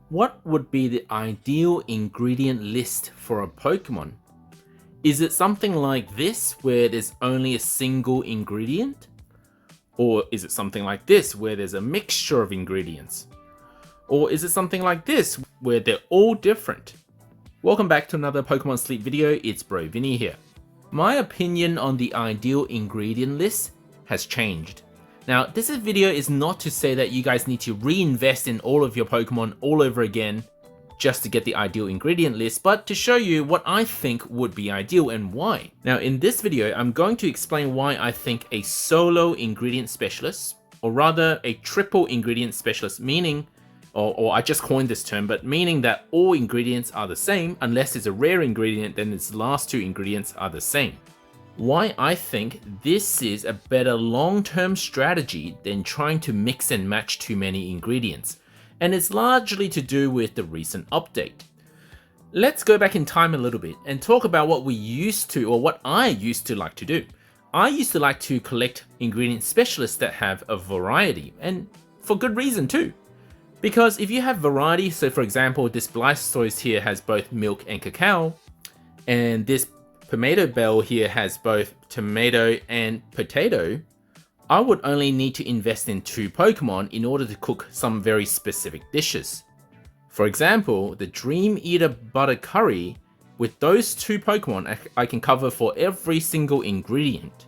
What would be the ideal ingredient list for a Pokemon? Is it something like this where there's only a single ingredient? Or is it something like this where there's a mixture of ingredients? Or is it something like this where they're all different? Welcome back to another Pokemon Sleep video, it's Bro Vinny here. My opinion on the ideal ingredient list has changed. Now, this video is not to say that you guys need to reinvest in all of your Pokemon all over again just to get the ideal ingredient list, but to show you what I think would be ideal and why. Now, in this video, I'm going to explain why I think a solo ingredient specialist, or rather a triple ingredient specialist, meaning, or I just coined this term, but meaning that all ingredients are the same, unless it's a rare ingredient, then its last two ingredients are the same. Why I think this is a better long-term strategy than trying to mix and match too many ingredients, and it's largely to do with the recent update. Let's go back in time a little bit and talk about what we used to, or what I used to like to do. I used to like to collect ingredient specialists that have a variety, and for good reason too. Because if you have variety, so for example, this Blastoise here has both milk and cacao, and this Tomato Bell here has both tomato and potato, I would only need to invest in 2 Pokemon in order to cook some very specific dishes. For example, the Dream Eater Butter Curry, with those 2 Pokemon I can cover for every single ingredient.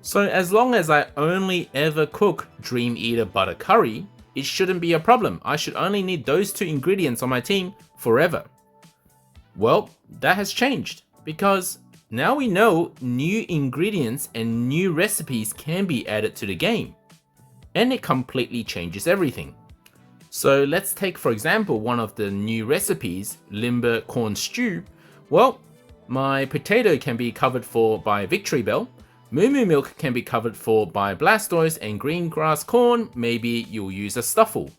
So as long as I only ever cook Dream Eater Butter Curry, it shouldn't be a problem. I should only need those 2 ingredients on my team forever. Well, that has changed, because now we know new ingredients and new recipes can be added to the game, and it completely changes everything. So let's take for example one of the new recipes, Limber Corn Stew. Well, my potato can be covered for by Victory Bell, Moo Moo Milk can be covered for by Blastoise, and Green Grass Corn, maybe you'll use a Stuffle.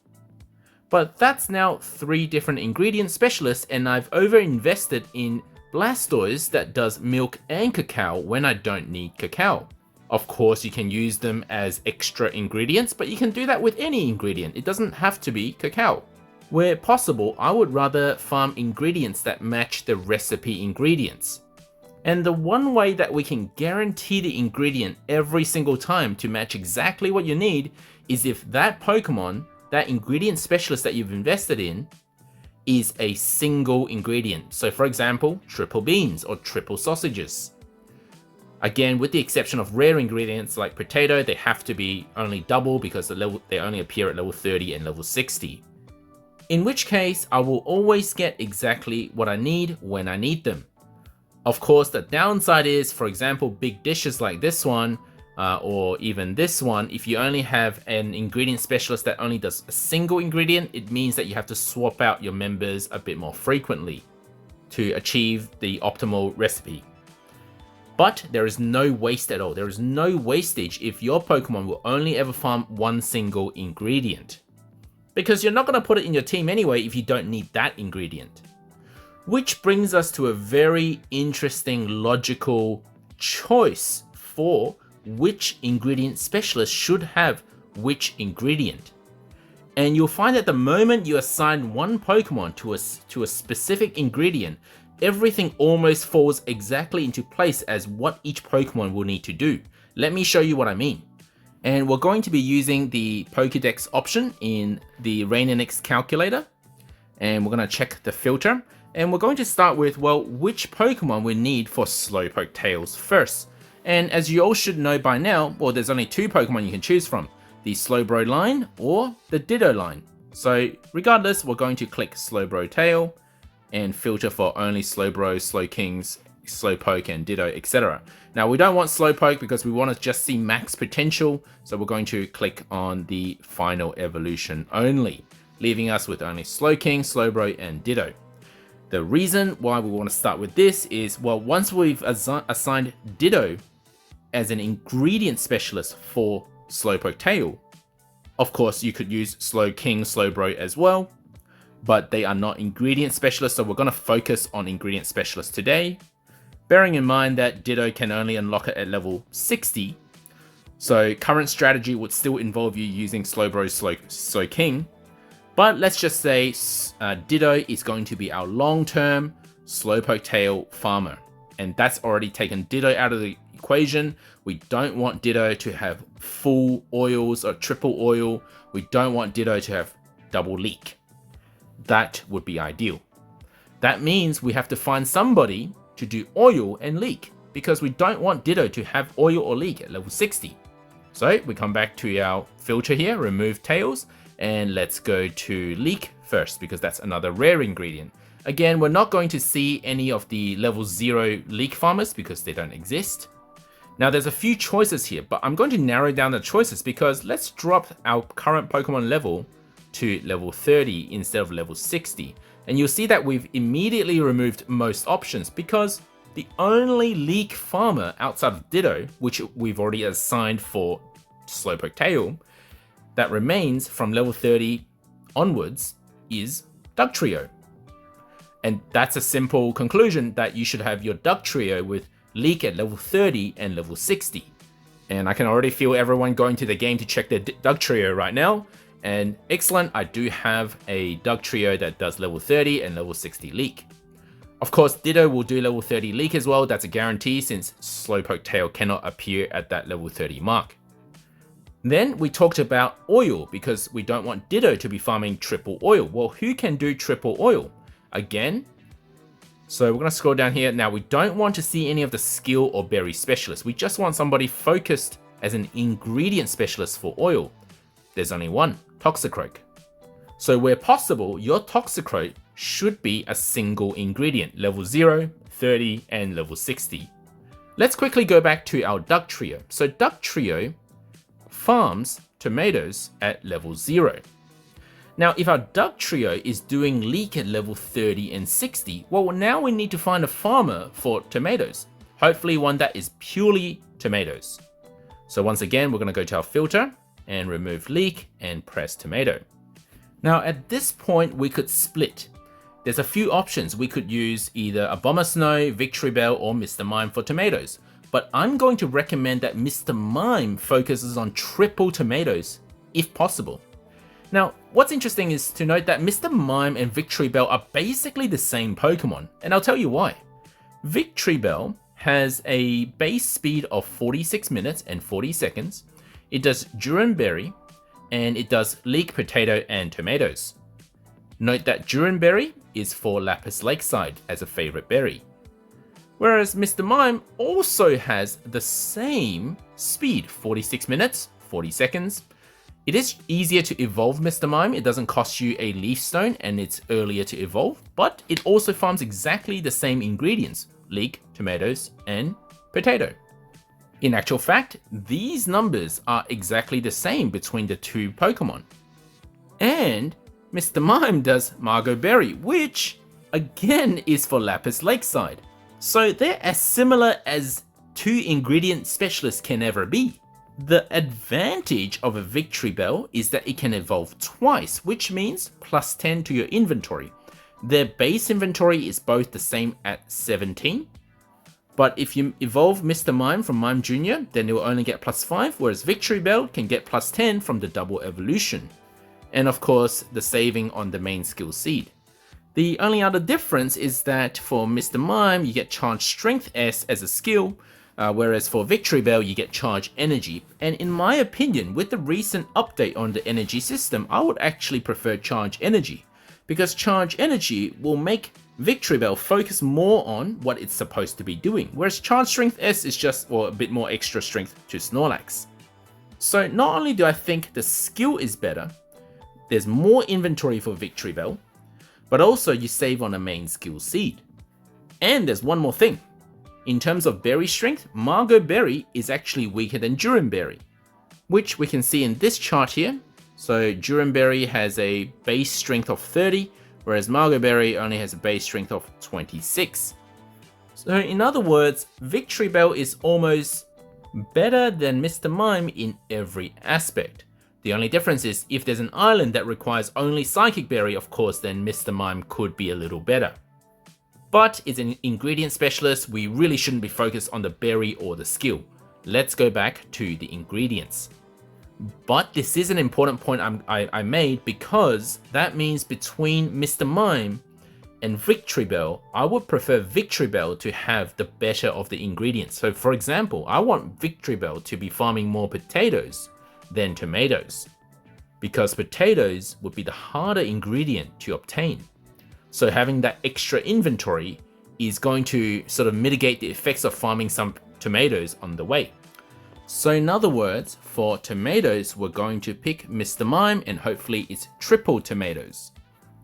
But that's now 3 different ingredient specialists, and I've over-invested in Blastoise that does milk and cacao when I don't need cacao. Of course, you can use them as extra ingredients, but you can do that with any ingredient. It doesn't have to be cacao. Where possible, I would rather farm ingredients that match the recipe ingredients. And the one way that we can guarantee the ingredient every single time to match exactly what you need is if that Pokemon, that ingredient specialist that you've invested in, is a single ingredient. So for example, triple beans or triple sausages. Again, with the exception of rare ingredients like potato, they have to be only double because they only appear at level 30 and level 60. In which case, I will always get exactly what I need when I need them. Of course, the downside is, for example, big dishes like this one, or even this one, if you only have an ingredient specialist that only does a single ingredient, it means that you have to swap out your members a bit more frequently to achieve the optimal recipe. But there is no waste at all. There is no wastage if your Pokemon will only ever farm one single ingredient, because you're not going to put it in your team anyway if you don't need that ingredient. Which brings us to a very interesting logical choice for which ingredient specialist should have which ingredient. And you'll find that the moment you assign one Pokemon to a specific ingredient, everything almost falls exactly into place as what each Pokemon will need to do. Let me show you what I mean. And we're going to be using the Pokédex option in the Rainanix calculator. And we're going to check the filter. And we're going to start with, well, which Pokemon we need for Slowpoke Tails first. And as you all should know by now, well, there's only 2 Pokemon you can choose from, the Slowbro line or the Ditto line. So regardless, we're going to click Slowbro Tail and filter for only Slowbro, Slowkings, Slowpoke and Ditto, etc. Now we don't want Slowpoke because we want to just see max potential, so we're going to click on the final evolution only, leaving us with only Slowking, Slowbro and Ditto. The reason why we want to start with this is, well, once we've assigned Ditto as an ingredient specialist for Slowpoke Tail, of course you could use Slowking, Slowbro as well, but they are not ingredient specialists, so we're going to focus on ingredient specialists today, bearing in mind that Ditto can only unlock it at level 60, so current strategy would still involve you using Slowbro, Slowking, But let's just say Ditto is going to be our long-term Slowpoke Tail farmer. And that's already taken Ditto out of the equation. We don't want Ditto to have full oils or triple oil. We don't want Ditto to have double leak. That would be ideal. That means we have to find somebody to do oil and leak, because we don't want Ditto to have oil or leak at level 60. So we come back to our filter here, remove tails, and let's go to leak first, because that's another rare ingredient. Again, we're not going to see any of the level 0 leak farmers because they don't exist. Now there's a few choices here, but I'm going to narrow down the choices because let's drop our current Pokemon level to level 30 instead of level 60. And you'll see that we've immediately removed most options because the only leak farmer outside of Ditto, which we've already assigned for Slowpoke Tail, that remains from level 30 onwards is Dugtrio. And that's a simple conclusion, that you should have your Dugtrio with leak at level 30 and level 60. And I can already feel everyone going to the game to check their Dugtrio right now. And excellent, I do have a Dugtrio that does level 30 and level 60 leak. Of course, Ditto will do level 30 leak as well. That's a guarantee since Slowpoke Tail cannot appear at that level 30 mark. Then we talked about oil because we don't want Ditto to be farming triple oil. Well, who can do triple oil? Again, so we're going to scroll down here. Now we don't want to see any of the skill or berry specialists. We just want somebody focused as an ingredient specialist for oil. There's only one, Toxicroak. So where possible, your Toxicroak should be a single ingredient, level 0, 30, and level 60. Let's quickly go back to our Dugtrio. So Dugtrio farms tomatoes at level 0. Now, if our Dugtrio is doing leak at level 30 and 60, well, now we need to find a farmer for tomatoes. Hopefully one that is purely tomatoes. So once again, we're going to go to our filter and remove leak and press tomato. Now at this point, we could split. There's a few options. We could use either Abomasnow, Victreebel, or Mr. Mime for tomatoes. But I'm going to recommend that Mr. Mime focuses on triple tomatoes, if possible. Now, what's interesting is to note that Mr. Mime and Victreebel are basically the same Pokemon, and I'll tell you why. Victreebel has a base speed of 46 minutes and 40 seconds. It does Duran Berry, and it does Leek Potato and Tomatoes. Note that Duran Berry is for Lapis Lakeside as a favorite berry. Whereas Mr. Mime also has the same speed, 46 minutes, 40 seconds. It is easier to evolve Mr. Mime, it doesn't cost you a leaf stone and it's earlier to evolve, but it also farms exactly the same ingredients, leek, tomatoes, and potato. In actual fact, these numbers are exactly the same between the two Pokemon. And Mr. Mime does Margot Berry, which again is for Lapis Lakeside. So they're as similar as two ingredient specialists can ever be. The advantage of a Victreebel is that it can evolve twice, which means plus 10 to your inventory. Their base inventory is both the same at 17, but if you evolve Mr. Mime from Mime Jr., then it will only get plus 5, whereas Victreebel can get plus 10 from the double evolution. And of course, the saving on the main skill seed. The only other difference is that for Mr. Mime, you get Charge Strength S as a skill, whereas for Victreebel, you get Charge Energy. And in my opinion, with the recent update on the energy system, I would actually prefer Charge Energy, because Charge Energy will make Victreebel focus more on what it's supposed to be doing, whereas Charge Strength S is just a bit more extra strength to Snorlax. So not only do I think the skill is better, there's more inventory for Victreebel, but also you save on a main skill seed. And there's one more thing. In terms of berry strength, Margot Berry is actually weaker than Duran Berry, which we can see in this chart here. So Duran Berry has a base strength of 30, whereas Margot Berry only has a base strength of 26. So in other words, Victreebel is almost better than Mr. Mime in every aspect. The only difference is if there's an island that requires only Psychic Berry, of course, then Mr. Mime could be a little better. But it's an ingredient specialist, we really shouldn't be focused on the berry or the skill. Let's go back to the ingredients. But this is an important point I made, because that means between Mr. Mime and Victory Bell, I would prefer Victory Bell to have the better of the ingredients. So for example, I want Victory Bell to be farming more potatoes than tomatoes, because potatoes would be the harder ingredient to obtain. So having that extra inventory is going to sort of mitigate the effects of farming some tomatoes on the way. So in other words, for tomatoes, we're going to pick Mr. Mime, and hopefully it's triple tomatoes.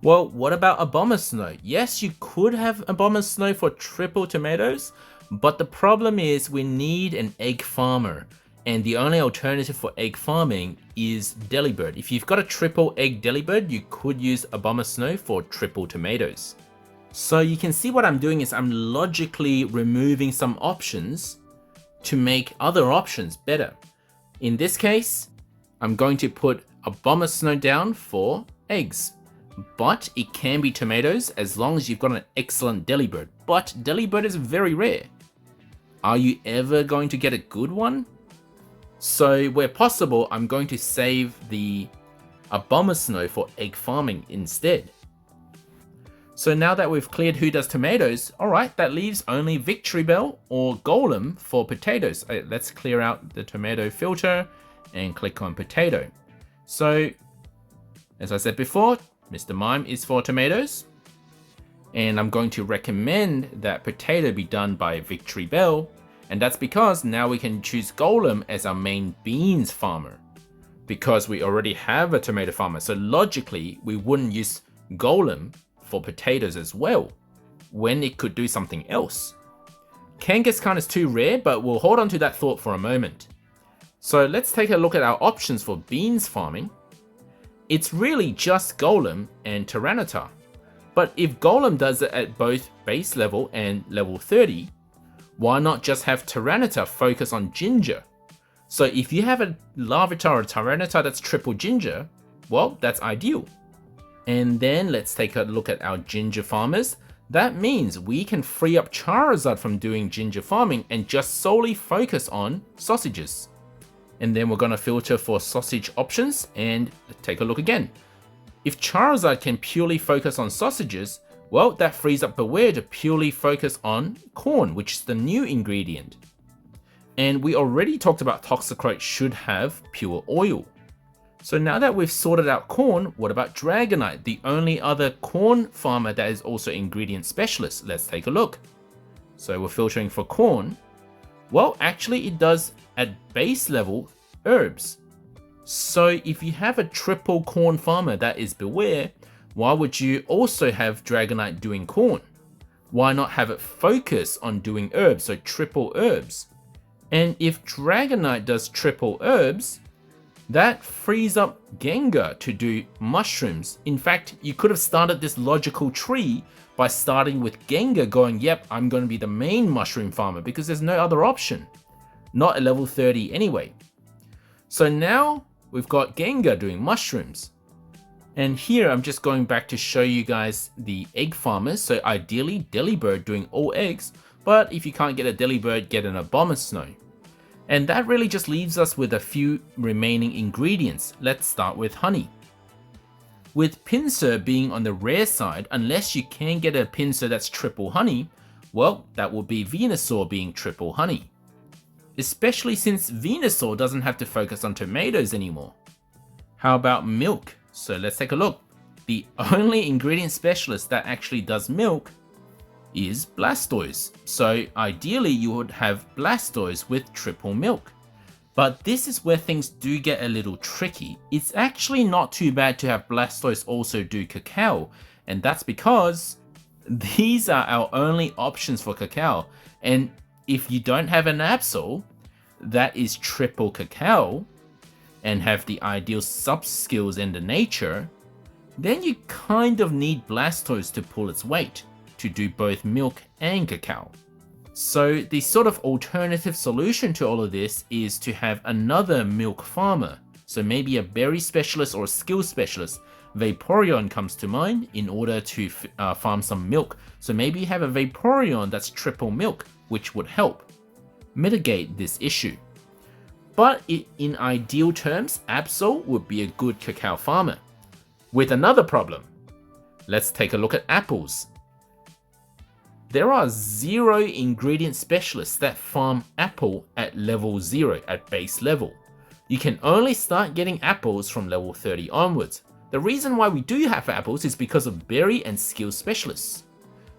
Well, what about a Bomber Snow? Yes, you could have a Bomber Snow for triple tomatoes, but the problem is we need an egg farmer, and the only alternative for egg farming is Delibird. If you've got a triple egg Delibird, you could use a Bomber Snow for triple tomatoes. So you can see what I'm doing is I'm logically removing some options to make other options better. In this case, I'm going to put a Bomber Snow down for eggs, but it can be tomatoes as long as you've got an excellent Delibird. But Delibird is very rare. Are you ever going to get a good one? So where possible, I'm going to save a Bomber Snow for egg farming instead. So now that we've cleared who does tomatoes, alright, that leaves only Victory Bell or Golem for potatoes. Let's clear out the tomato filter and click on potato. So, as I said before, Mr. Mime is for tomatoes. And I'm going to recommend that potato be done by Victory Bell. And that's because now we can choose Golem as our main beans farmer, because we already have a tomato farmer. So logically, we wouldn't use Golem for potatoes as well, when it could do something else. Kangaskhan is too rare, but we'll hold on to that thought for a moment. So let's take a look at our options for beans farming. It's really just Golem and Tyranitar. But if Golem does it at both base level and level 30, why not just have Tyranitar focus on Ginger? So if you have a Larvitar or Tyranitar that's triple Ginger, well, that's ideal. And then let's take a look at our Ginger farmers. That means we can free up Charizard from doing Ginger farming and just solely focus on sausages. And then we're going to filter for sausage options and take a look again. If Charizard can purely focus on sausages, well, that frees up Beware to purely focus on corn, which is the new ingredient. And we already talked about Toxicroak should have pure oil. So now that we've sorted out corn, what about Dragonite, the only other corn farmer that is also ingredient specialist? Let's take a look. So we're filtering for corn. Well, actually it does at base level herbs. So if you have a triple corn farmer that is Beware, why would you also have Dragonite doing corn? Why not have it focus on doing herbs, so triple herbs? And if Dragonite does triple herbs, that frees up Gengar to do mushrooms. In fact, you could have started this logical tree by starting with Gengar going, yep, I'm going to be the main mushroom farmer, because there's no other option. Not at level 30 anyway. So now we've got Gengar doing mushrooms. And here I'm just going back to show you guys the egg farmers. So ideally Delibird doing all eggs, but if you can't get a Delibird, get an Abomasnow. And that really just leaves us with a few remaining ingredients. Let's start with honey. With Pinsir being on the rare side, unless you can get a Pinsir that's triple honey, well, that will be Venusaur being triple honey. Especially since Venusaur doesn't have to focus on tomatoes anymore. How about milk? So let's take a look. The only ingredient specialist that actually does milk is Blastoise. So ideally you would have Blastoise with triple milk. But this is where things do get a little tricky. It's actually not too bad to have Blastoise also do cacao, and that's because these are our only options for cacao. And if you don't have an Absol that is triple cacao and have the ideal sub skills and the nature, then you kind of need Blastoise to pull its weight to do both milk and cacao. So the sort of alternative solution to all of this is to have another milk farmer. So maybe a berry specialist or a skill specialist. Vaporeon comes to mind in order to farm some milk. So maybe you have a Vaporeon that's triple milk, which would help mitigate this issue. But in ideal terms, Absol would be a good cacao farmer. With another problem. Let's take a look at apples. There are 0 ingredient specialists that farm apple at level 0, at base level. You can only start getting apples from level 30 onwards. The reason why we do have apples is because of berry and skill specialists.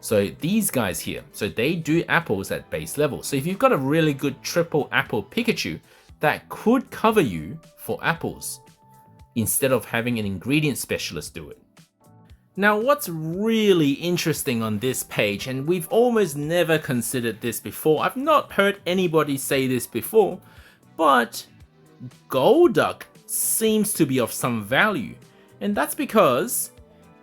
So these guys here, so they do apples at base level. So if you've got a really good triple apple Pikachu, that could cover you for apples, instead of having an ingredient specialist do it. Now what's really interesting on this page, and we've almost never considered this before, I've not heard anybody say this before, but Golduck seems to be of some value. And that's because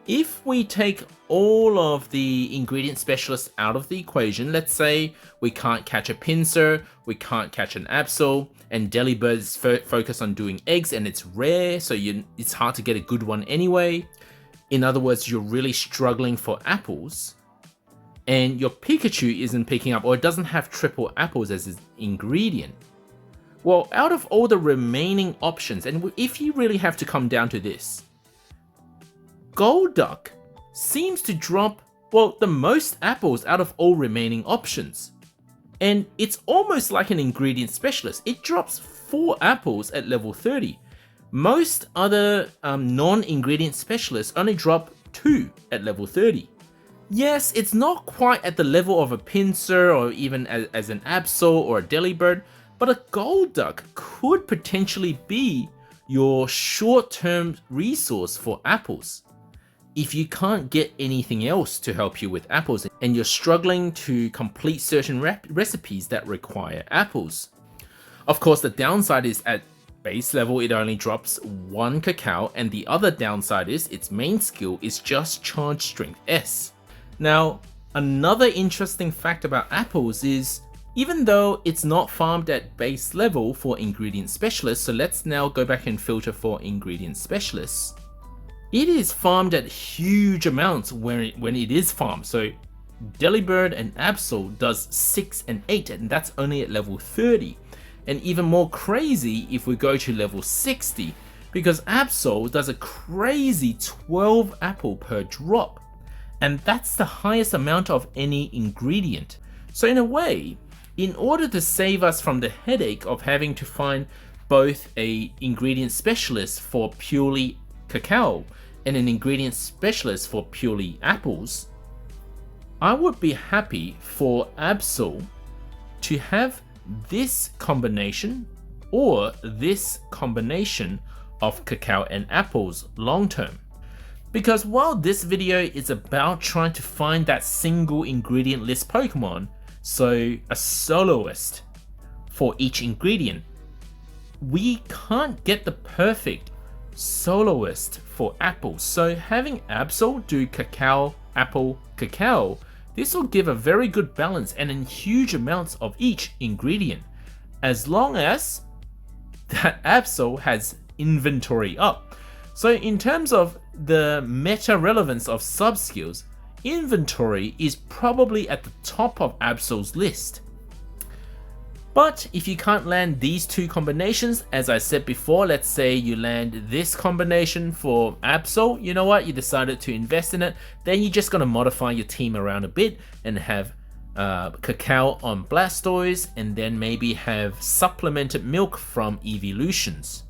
if we take all of the ingredient specialists out of the equation, let's say we can't catch a Pinsir, we can't catch an Absol, and Delibird is focused on doing eggs and it's rare, so it's hard to get a good one anyway. In other words, you're really struggling for apples, and your Pikachu isn't picking up, or it doesn't have triple apples as its ingredient. Well, out of all the remaining options, and if you really have to come down to this, Golduck seems to drop, well, the most apples out of all remaining options. And it's almost like an ingredient specialist. It drops 4 apples at level 30. Most other non-ingredient specialists only drop 2 at level 30. Yes, it's not quite at the level of a Pinsir or even as an Absol or a Delibird, but a Golduck could potentially be your short-term resource for apples. If you can't get anything else to help you with apples and you're struggling to complete certain recipes that require apples. Of course, the downside is at base level it only drops 1 cacao, and the other downside is its main skill is just charge strength S. Now, another interesting fact about apples is even though it's not farmed at base level for ingredient specialists, so let's now go back and filter for ingredient specialists. It is farmed at huge amounts when it is farmed. So Delibird and Absol does 6 and 8, and that's only at level 30. And even more crazy if we go to level 60, because Absol does a crazy 12 apple per drop. And that's the highest amount of any ingredient. So in a way, in order to save us from the headache of having to find both an ingredient specialist for purely cacao and an ingredient specialist for purely apples, I would be happy for Absol to have this combination or this combination of cacao and apples long term. Because while this video is about trying to find that single ingredient list Pokemon, so a soloist for each ingredient, we can't get the perfect soloist for apples. So having Absol do cacao, apple, cacao, this will give a very good balance and in huge amounts of each ingredient, as long as that Absol has inventory up. So in terms of the meta relevance of sub skills, inventory is probably at the top of Absol's list. But if you can't land these two combinations, as I said before, let's say you land this combination for Absol, you know what, you decided to invest in it, then you're just going to modify your team around a bit and have cacao on Blastoise, and then maybe have supplemented milk from evolutions.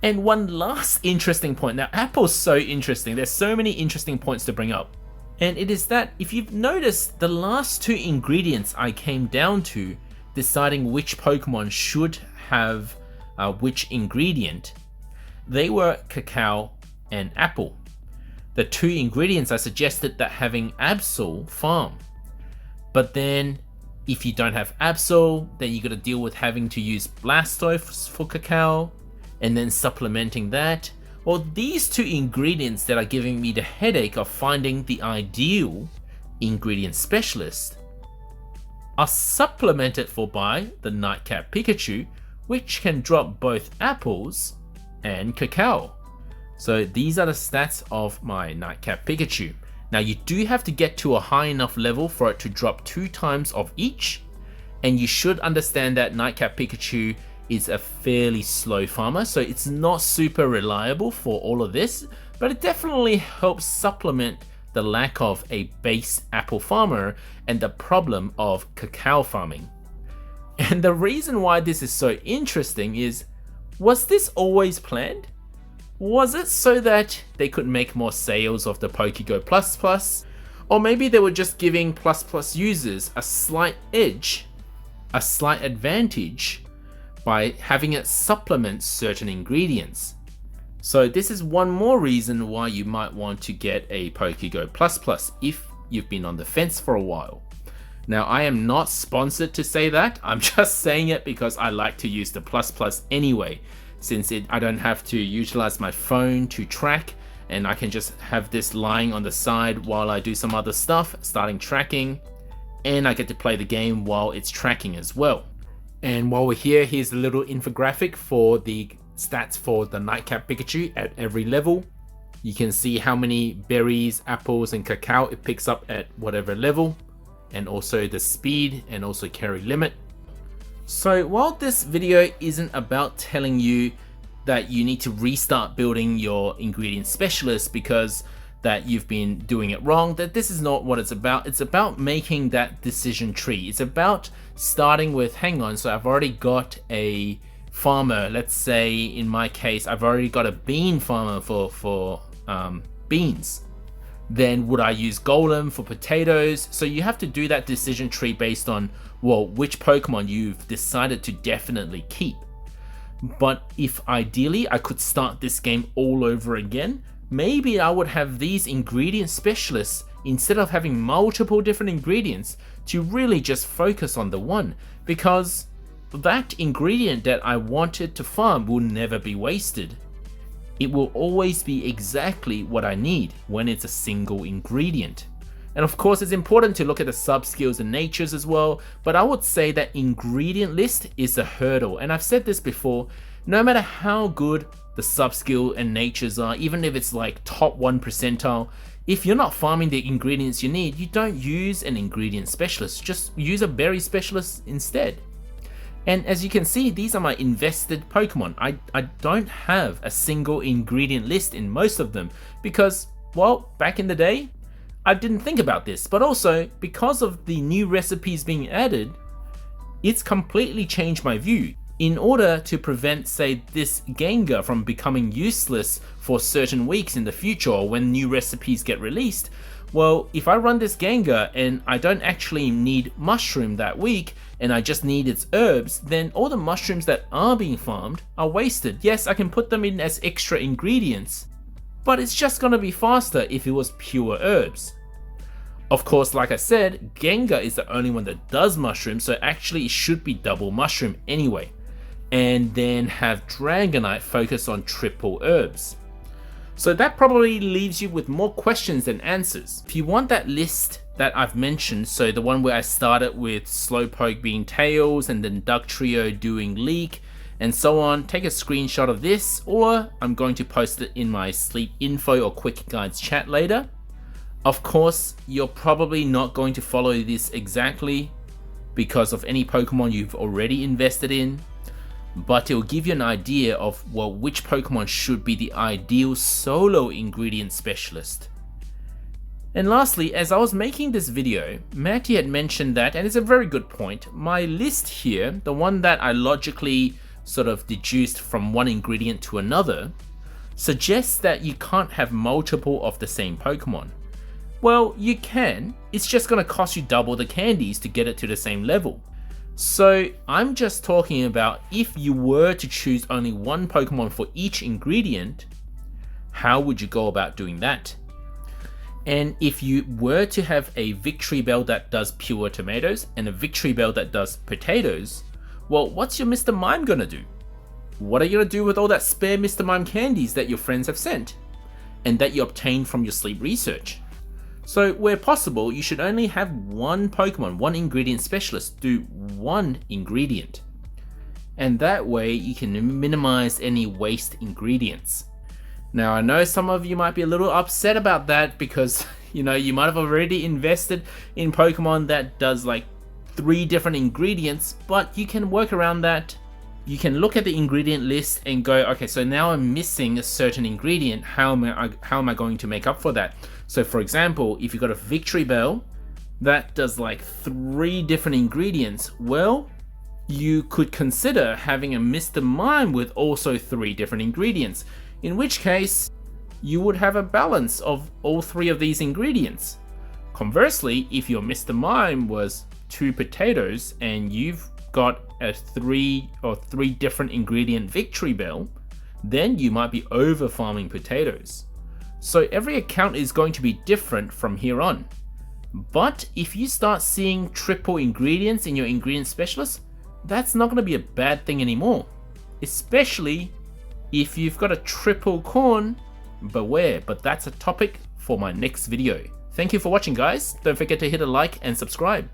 And one last interesting point, now Apple's so interesting, there's so many interesting points to bring up. And it is that if you've noticed, the last 2 ingredients I came down to deciding which Pokemon should have which ingredient, they were cacao and apple. The 2 ingredients I suggested that having Absol farm. But then if you don't have Absol, then you got to deal with having to use Blastoise for cacao and then supplementing that. Well, these 2 ingredients that are giving me the headache of finding the ideal ingredient specialist are supplemented for by the Nightcap Pikachu, which can drop both apples and cacao. So these are the stats of my Nightcap Pikachu. Now you do have to get to a high enough level for it to drop 2 times of each, and you should understand that Nightcap Pikachu is a fairly slow farmer, so it's not super reliable for all of this, but it definitely helps supplement the lack of a base apple farmer and the problem of cacao farming. And the reason why this is so interesting is, was this always planned? Was it so that they could make more sales of the Pokego Plus Plus? Or maybe they were just giving Plus Plus users a slight edge, a slight advantage by having it supplement certain ingredients. So this is one more reason why you might want to get a Pokego Plus Plus if you've been on the fence for a while. Now, I am not sponsored to say that, I'm just saying it because I like to use the Plus Plus anyway, since I don't have to utilize my phone to track, and I can just have this lying on the side while I do some other stuff, starting tracking, and I get to play the game while it's tracking as well. And while we're here, here's a little infographic for the stats for the Nightcap Pikachu at every level. You can see how many berries, apples, and cacao it picks up at whatever level, and also the speed and also carry limit. So while this video isn't about telling you that you need to restart building your ingredient specialist because that you've been doing it wrong, that this is not what it's about. It's about making that decision tree. It's about starting with, hang on, so I've already got a farmer. Let's say in my case, I've already got a bean farmer for beans. Then would I use Golem for potatoes? So you have to do that decision tree based on, well, which Pokemon you've decided to definitely keep. But if ideally I could start this game all over again, maybe I would have these ingredient specialists instead of having multiple different ingredients to really just focus on the one, because that ingredient that I wanted to farm will never be wasted. It will always be exactly what I need when it's a single ingredient. And of course, it's important to look at the sub skills and natures as well, but I would say that ingredient list is a hurdle. And I've said this before, no matter how good the sub skill and natures are, even if it's like top 1 percentile, if you're not farming the ingredients you need, you don't use an ingredient specialist, just use a berry specialist instead. And as you can see, these are my invested Pokemon. I don't have a single ingredient list in most of them because, well, back in the day, I didn't think about this, but also because of the new recipes being added, it's completely changed my view. In order to prevent, say, this Gengar from becoming useless for certain weeks in the future or when new recipes get released, well, if I run this Gengar and I don't actually need mushroom that week and I just need its herbs, then all the mushrooms that are being farmed are wasted. Yes, I can put them in as extra ingredients, but it's just gonna be faster if it was pure herbs. Of course, like I said, Gengar is the only one that does mushroom, so actually it should be double mushroom anyway. And then have Dragonite focus on triple herbs. So that probably leaves you with more questions than answers. If you want that list that I've mentioned, so the one where I started with Slowpoke being Tails and then Dugtrio doing Leek and so on, take a screenshot of this, or I'm going to post it in my sleep info or quick guides chat later. Of course, you're probably not going to follow this exactly because of any Pokemon you've already invested in, but it will give you an idea of, well, which Pokemon should be the ideal solo ingredient specialist. And lastly, as I was making this video, Matty had mentioned that, and it's a very good point, my list here, the one that I logically sort of deduced from one ingredient to another, suggests that you can't have multiple of the same Pokemon. Well, you can, it's just going to cost you double the candies to get it to the same level. So I'm just talking about if you were to choose only one Pokemon for each ingredient, how would you go about doing that? And if you were to have a Victory Bell that does pure tomatoes and a Victory Bell that does potatoes, well, what's your Mr. Mime gonna do? What are you gonna do with all that spare Mr. Mime candies that your friends have sent and that you obtained from your sleep research? So where possible, you should only have one Pokemon, one ingredient specialist, do one ingredient. And that way you can minimize any waste ingredients. Now I know some of you might be a little upset about that because, you know, you might have already invested in Pokemon that does like 3 different ingredients, but you can work around that you can look at the ingredient list and go, okay, so now I'm missing a certain ingredient. How am I going to make up for that? So for example, if you've got a Victory Bell that does like 3 different ingredients, well, you could consider having a Mr. Mime with also 3 different ingredients, in which case you would have a balance of all 3 of these ingredients. Conversely, if your Mr. Mime was 2 potatoes and you've got a 3 different ingredient Victory Bell, then you might be over farming potatoes. So every account is going to be different from here on. But if you start seeing triple ingredients in your ingredient specialist, that's not going to be a bad thing anymore. Especially if you've got a triple corn, beware, but that's a topic for my next video. Thank you for watching, guys. Don't forget to hit a like and subscribe.